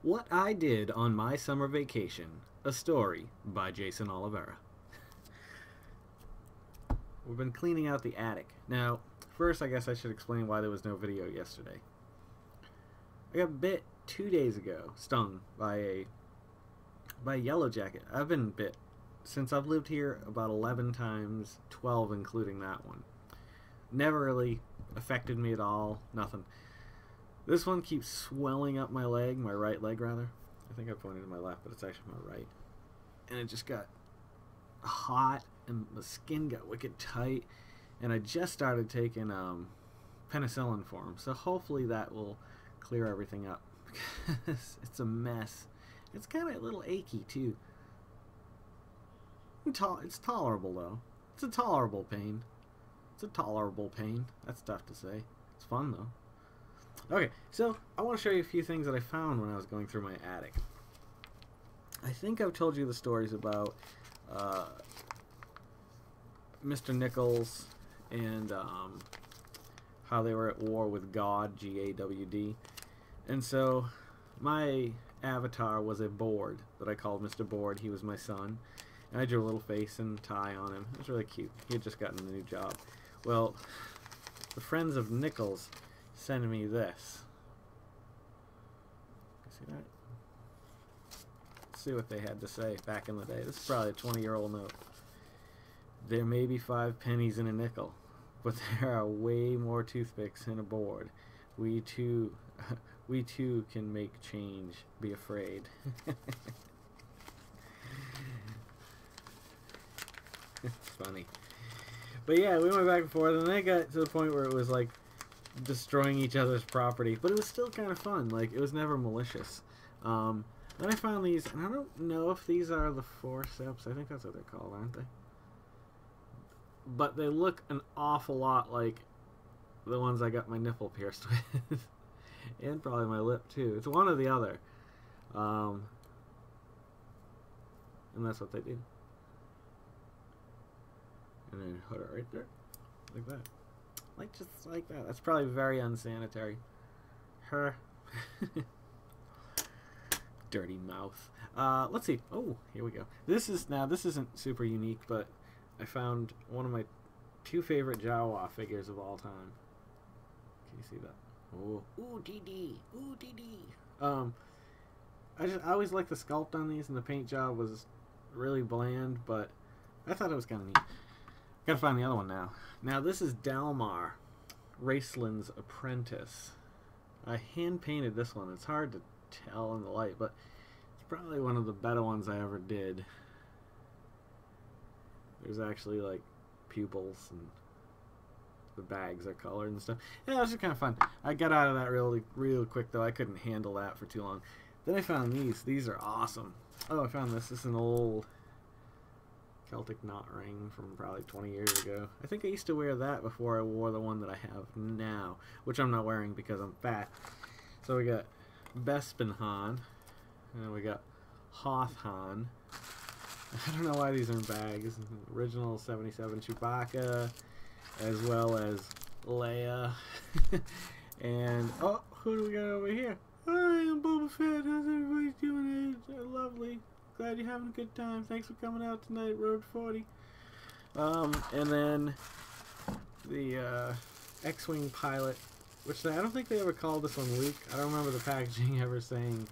What I Did on My Summer Vacation, a story by Jason Oliveira. We've been cleaning out the attic. Now, first I guess I should explain why there was no video yesterday. I got bit 2 days ago, stung by a yellow jacket. I've been bit since I've lived here about 11 times, 12 including that one. Never really affected me at all, nothing. This one keeps swelling up my leg, my right leg rather. I think I pointed to my left, but it's actually my right. And it just got hot, and the skin got wicked tight, and I just started taking penicillin for him. So hopefully that will clear everything up, because it's a mess. It's kind of a little achy too. It's tolerable though. It's a tolerable pain. It's a tolerable pain. That's tough to say. It's fun though. Okay, so I want to show you a few things that I found when I was going through my attic. I think I've told you the stories about Mr. Nichols and how they were at war with God, G-A-W-D. And so my avatar was a Board that I called Mr. Board. He was my son. And I drew a little face and tie on him. It was really cute. He had just gotten a new job. Well, the friends of Nichols sent me this. See that? Let's see what they had to say back in the day. This is probably a 20-year-old note. There may be 5 pennies in a nickel, but there are way more toothpicks in a board. We too can make change. Be afraid. It's funny. But yeah, we went back and forth, and then it got to the point where it was like destroying each other's property, but it was still kind of fun. Like, it was never malicious. Then I found these, and I don't know if these are the forceps. I think that's what they're called, aren't they? But they look an awful lot like the ones I got my nipple pierced with. And probably my lip too. It's one or the other. And that's what they do. And then put it right there, like that, like just like that. That's probably very unsanitary. Her dirty mouth. Let's see. Oh, here we go. This isn't super unique, but I found one of my 2 favorite Jawa figures of all time. Can you see that? Oh, ooh, DD, ooh, DD. I always liked the sculpt on these, and the paint job was really bland, but I thought it was kind of neat. Gotta find the other one now. Now this is Dalmar, Raceland's apprentice. I hand painted this one. It's hard to tell in the light, but it's probably one of the better ones I ever did. There's actually like pupils, and the bags are colored and stuff. Yeah, it was just kind of fun. I got out of that real quick though. I couldn't handle that for too long. Then I found these. These are awesome. Oh, I found this. This is an old Celtic knot ring from probably 20 years ago. I think I used to wear that before I wore the one that I have now, which I'm not wearing because I'm fat. So we got Bespin-Han, and we got Hoth-Han. I don't know why these are in bags. Original 77 Chewbacca, as well as Leia. And, oh, who do we got over here? Hi, I'm Boba Fett. How's everybody doing? Lovely. Glad you're having a good time. Thanks for coming out tonight, Road 40. And then the X-Wing pilot, which I don't think they ever called this one Luke. I don't remember the packaging ever saying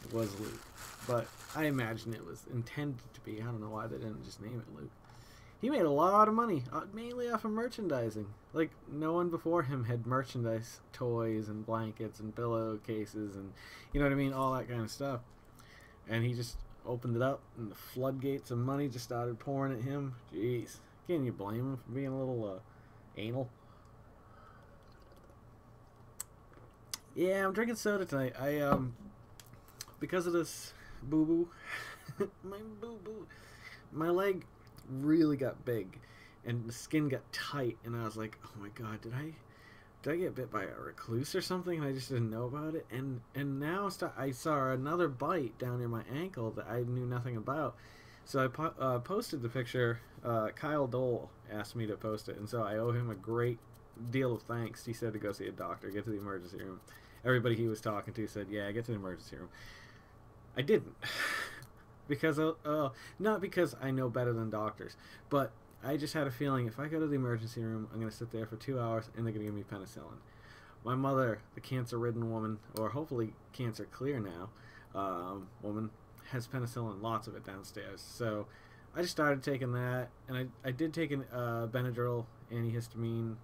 it was Luke, but I imagine it was intended to be. I don't know why they didn't just name it Luke. He made a lot of money, mainly off of merchandising. Like, no one before him had merchandise, toys and blankets and pillowcases and, you know what I mean, all that kind of stuff. And he just opened it up, and the floodgates of money just started pouring at him. Jeez. Can you blame him for being a little anal? Yeah, I'm drinking soda tonight. I because of this boo-boo, my leg really got big, and the skin got tight, and I was like, oh my god, did I get bit by a recluse or something, and I just didn't know about it? And now I saw another bite down near my ankle that I knew nothing about. So I posted the picture. Kyle Dole asked me to post it, and so I owe him a great deal of thanks. He said to go see a doctor, get to the emergency room. everybody he was talking to said, yeah, get to the emergency room. I didn't. Because, not because I know better than doctors, but I just had a feeling if I go to the emergency room, I'm going to sit there for 2 hours and they're going to give me penicillin. My mother, the cancer-ridden woman, or hopefully cancer-clear now, woman, has penicillin, lots of it downstairs. So I just started taking that, and I did take an Benadryl antihistamine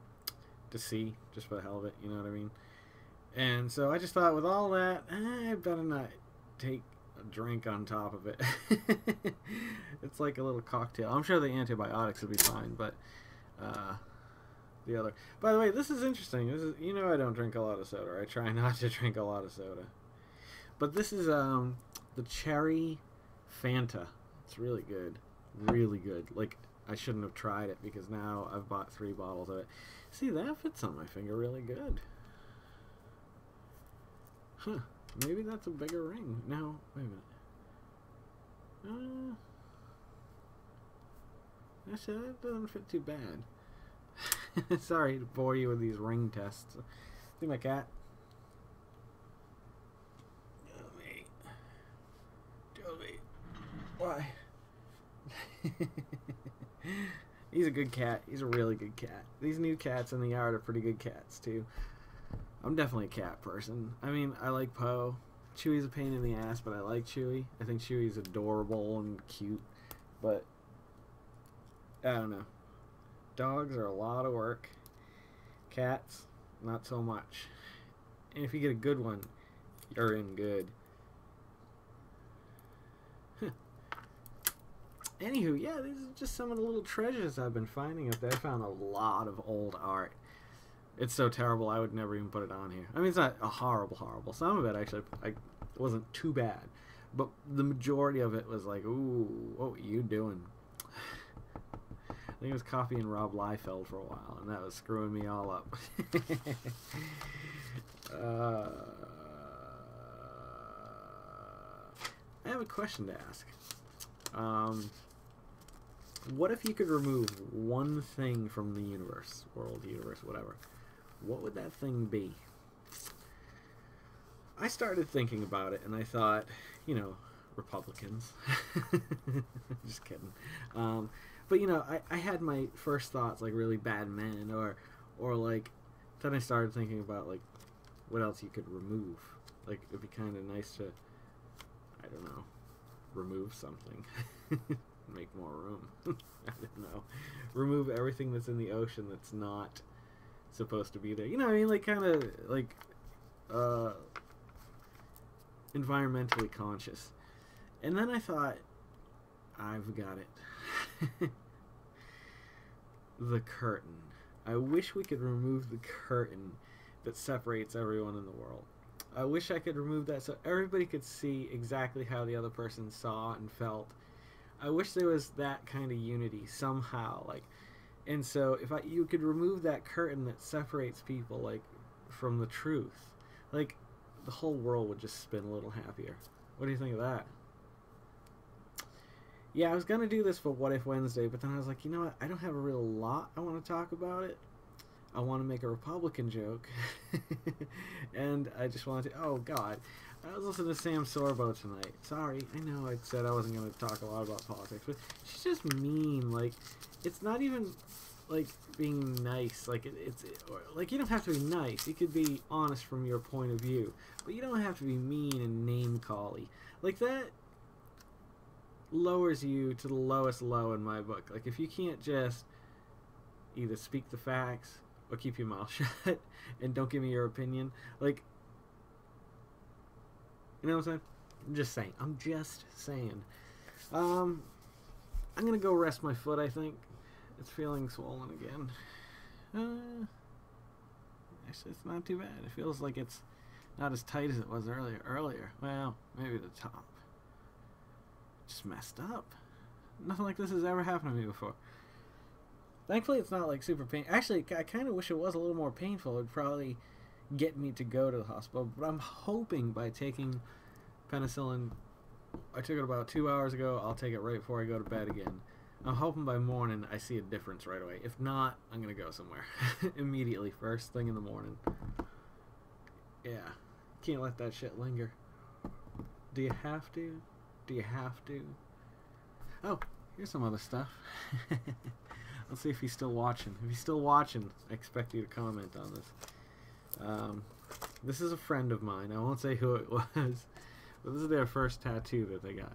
to see, just for the hell of it, you know what I mean? And so I just thought with all that, I better not take a drink on top of it. It's like a little cocktail. I'm sure the antibiotics will be fine, but the other. By the way, this is interesting. This is, you know, I don't drink a lot of soda. I try not to drink a lot of soda. But this is the cherry Fanta. It's really good. Really good. Like, I shouldn't have tried it because now I've bought 3 bottles of it. See, that fits on my finger really good. Huh. Maybe that's a bigger ring. No, wait a minute. Actually, that doesn't fit too bad. Sorry to bore you with these ring tests. See my cat? Joey. Joey. Why? He's a good cat. He's a really good cat. These new cats in the yard are pretty good cats, too. I'm definitely a cat person. I mean, I like Poe. Chewie's a pain in the ass, but I like Chewie. I think Chewie's adorable and cute. But, I don't know. Dogs are a lot of work. Cats, not so much. And if you get a good one, you're in good. Huh. Anywho, yeah, these are just some of the little treasures I've been finding up there. I found a lot of old art. It's so terrible, I would never even put it on here. I mean, it's not a horrible. Some of it, actually, wasn't too bad. But the majority of it was like, ooh, what were you doing? I think it was copying Rob Liefeld for a while, and that was screwing me all up. I have a question to ask. What if you could remove one thing from the universe, world, universe, whatever? What would that thing be? I started thinking about it, and I thought, you know, Republicans. Just kidding. But, you know, I had my first thoughts, like, really bad men, or like, then I started thinking about, like, what else you could remove. Like, it'd be kind of nice to, I don't know, remove something. Make more room. I don't know. Remove everything that's in the ocean that's not supposed to be there. You know what I mean? Like, kind of, like, environmentally conscious. And then I thought, I've got it. The curtain. I wish we could remove the curtain that separates everyone in the world. I wish I could remove that so everybody could see exactly how the other person saw and felt. I wish there was that kind of unity somehow, like, and so if you could remove that curtain that separates people, like, from the truth, like, the whole world would just spin a little happier. What do you think of that? Yeah, I was gonna do this for What If Wednesday, but then I was like, you know what? I don't have a real lot I want to talk about it. I want to make a Republican joke, and I just wanted to. Oh God. I was listening to Sam Sorbo tonight. Sorry, I know I said I wasn't going to talk a lot about politics, but she's just mean. Like, it's not even, like, being nice. Like, like, you don't have to be nice. You could be honest from your point of view. But you don't have to be mean and name-cally. Like, that lowers you to the lowest low in my book. Like, if you can't just either speak the facts or keep your mouth shut and don't give me your opinion, like, you know what I'm saying? I'm just saying. I'm going to go rest my foot, I think. It's feeling swollen again. Actually, it's not too bad. It feels like it's not as tight as it was earlier. Well, maybe the top. Just messed up. Nothing like this has ever happened to me before. Thankfully, it's not, like, super painful. Actually, I kind of wish it was a little more painful. It would probably get me to go to the hospital, but I'm hoping by taking penicillin, I took it about 2 hours ago, I'll take it right before I go to bed again. I'm hoping by morning I see a difference right away. If not, I'm gonna go somewhere immediately, first thing in the morning. Yeah, Can't let that shit linger. Do you have to? Do you have to? Oh, here's some other stuff. Let's see if he's still watching. If he's still watching, I expect you to comment on this. This is a friend of mine. I won't say who it was, but this is their first tattoo that they got.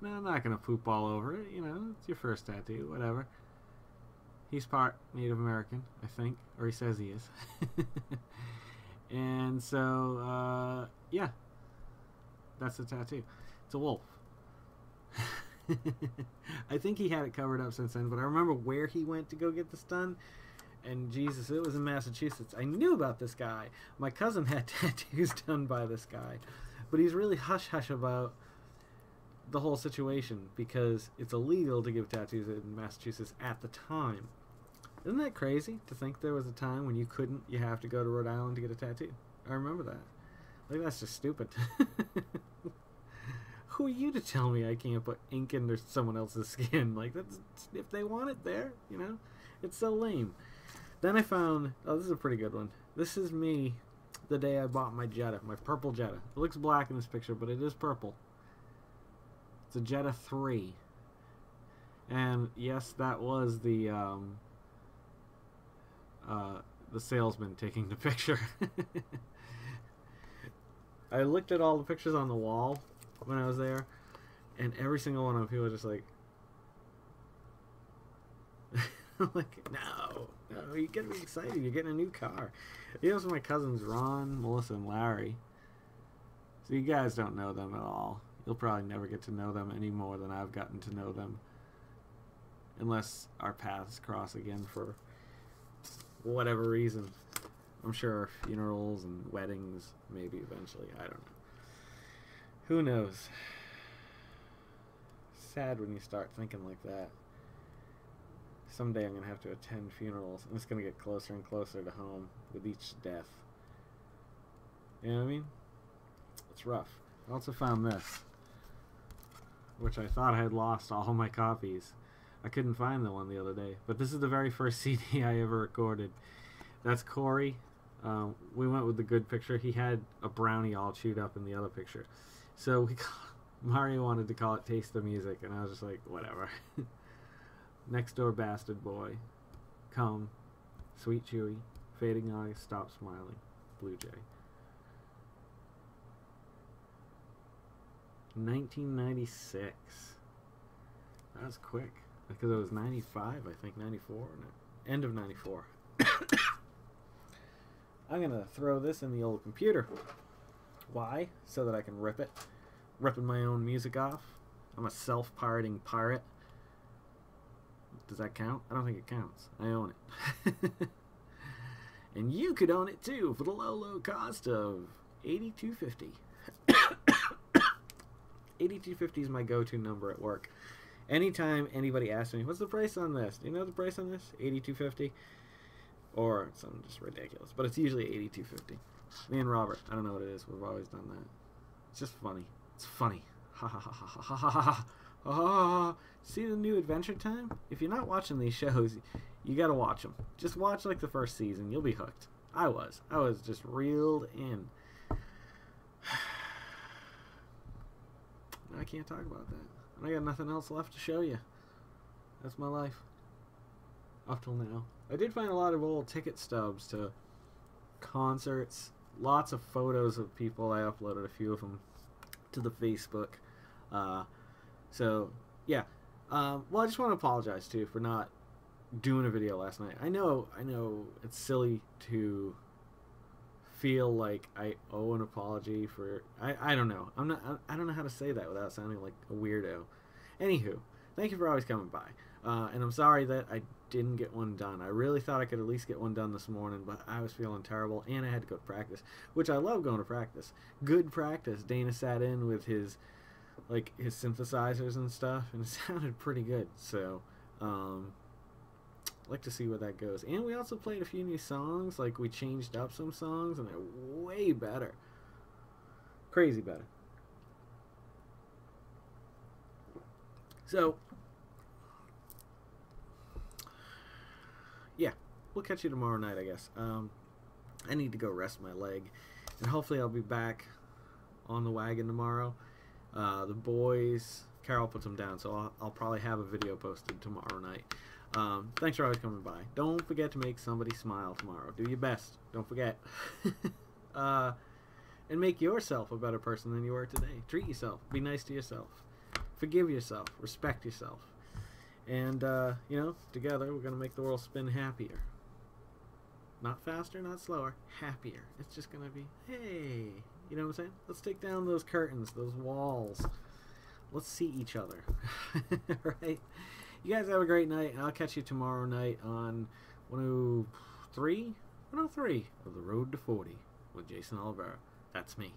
No, I'm not going to poop all over it. You know, it's your first tattoo, whatever. He's part Native American, I think, or he says he is. And so, yeah, that's the tattoo. It's a wolf. I think he had it covered up since then, but I remember where he went to go get this done. And Jesus, it was in Massachusetts. I knew about this guy. My cousin had tattoos done by this guy, but he's really hush-hush about the whole situation because it's illegal to give tattoos in Massachusetts at the time. Isn't that crazy to think there was a time when you couldn't, you have to go to Rhode Island to get a tattoo? I remember that. Like, that's just stupid. Who are you to tell me I can't put ink into someone else's skin? Like, that's, if they want it there, you know? It's so lame. Then I found, oh, this is a pretty good one. This is me the day I bought my Jetta, my purple Jetta. It looks black in this picture, but it is purple. It's a Jetta 3. And yes, that was the salesman taking the picture. I looked at all the pictures on the wall when I was there, and every single one of them, people were just like, I'm like, no, you're getting me excited. You're getting a new car. You know, my cousins Ron, Melissa, and Larry. So you guys don't know them at all. You'll probably never get to know them any more than I've gotten to know them, unless our paths cross again for whatever reason. I'm sure funerals and weddings, maybe eventually. I don't know. Who knows? Sad when you start thinking like that. Someday I'm going to have to attend funerals, and it's going to get closer and closer to home with each death. You know what I mean? It's rough. I also found this, which I thought I had lost all my copies. I couldn't find the one the other day, but this is the very first CD I ever recorded. That's Corey. We went with the good picture. He had a brownie all chewed up in the other picture. So Mario wanted to call it Taste the Music, and I was just like, whatever. Next Door Bastard Boy, Come, Sweet Chewy, Fading Eyes, Stop Smiling, Blue Jay. 1996. That was quick. Because it was 95, I think, 94. No, end of 94. I'm going to throw this in the old computer. Why? So that I can rip it. Ripping my own music off. I'm a self-pirating pirate. Does that count? I don't think it counts. I own it. And you could own it too for the low cost of $82.50. $82.50 is my go-to number at work. Anytime anybody asks me, what's the price on this? Do you know the price on this? $82.50? Or something just ridiculous. But it's usually $82.50. Me and Robert, I don't know what it is. We've always done that. It's just funny. It's funny. Ha ha ha ha ha ha ha ha. Oh, see the new Adventure Time? If you're not watching these shows, you gotta watch them. Just watch like the first season. You'll be hooked. I was just reeled in. I can't talk about that. I got nothing else left to show you. That's my life. Up till now. I did find a lot of old ticket stubs to concerts. Lots of photos of people. I uploaded a few of them to the Facebook. So, yeah. Well, I just want to apologize, too, for not doing a video last night. I know it's silly to feel like I owe an apology for... I don't know. I don't know how to say that without sounding like a weirdo. Anywho, thank you for always coming by. And I'm sorry that I didn't get one done. I really thought I could at least get one done this morning, but I was feeling terrible, and I had to go to practice, which I love going to practice. Good practice. Dana sat in with his synthesizers and stuff, and it sounded pretty good. So, like to see where that goes. And we also played a few new songs. Like, we changed up some songs, and they're way better. Crazy better. So, yeah, we'll catch you tomorrow night, I guess. I need to go rest my leg, and hopefully I'll be back on the wagon tomorrow. The boys, Carol puts them down, so I'll probably have a video posted tomorrow night. Thanks for always coming by. Don't forget to make somebody smile tomorrow. Do your best. Don't forget. And make yourself a better person than you were today. Treat yourself. Be nice to yourself. Forgive yourself. Respect yourself. And, you know, together we're going to make the world spin happier. Not faster, not slower. Happier. It's just going to be, hey, you know what I'm saying? Let's take down those curtains, those walls. Let's see each other. Right? You guys have a great night, and I'll catch you tomorrow night on 103 of The Road to 40 with Jason Oliveira. That's me.